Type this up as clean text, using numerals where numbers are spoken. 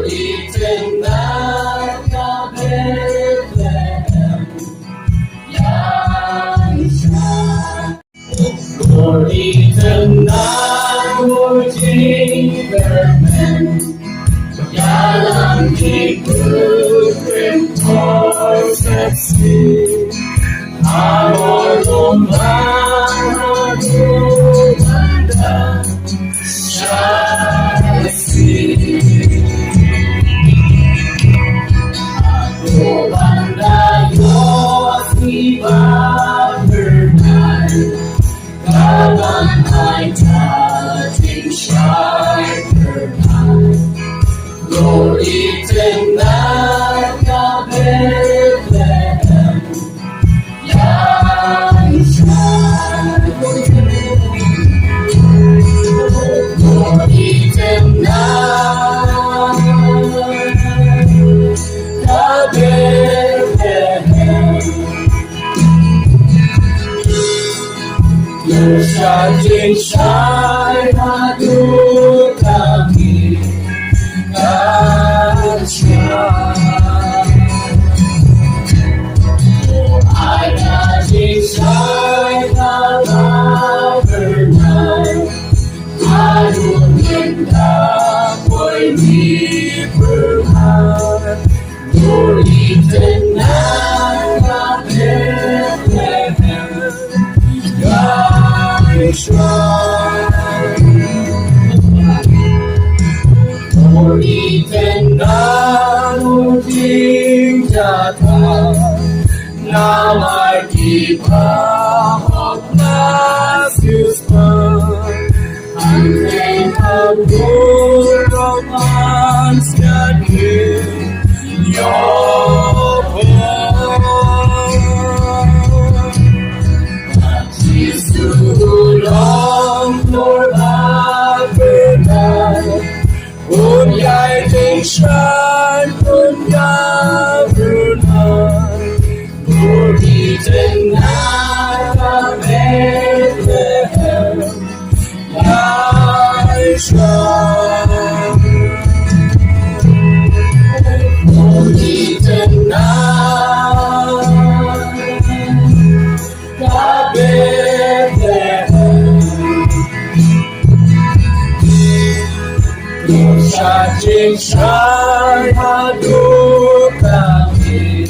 Itynnad Bethlehem, Yaishan. Itynnad Bermen, Yalam Kipukrim Torsetsi, Amor Lumanda, Shaisi. Kalan ay dating siya'y pernay. Lord, Itynnad ka Bethlehem, Yaishan. Lord, Itynnad ka Bethlehem, Jin Shai Hadu Kami Kashan. I Jin Shai Hadu Bernai, Hadu Minda Poi Ni Berhar, Lord Itynnad ka Bethlehem, Lord Itynnad uting jatah, nawar kibahok nasyuspan, angkeng abdurrahman sekadil yopo. Long Lord Adonai, Unyai Tingshan, Unyavrunai, Lord Itynnad ka Bethlehem, Yaishan. Lord Itynnad ka Bethlehem, Jin Shai Hadu Kami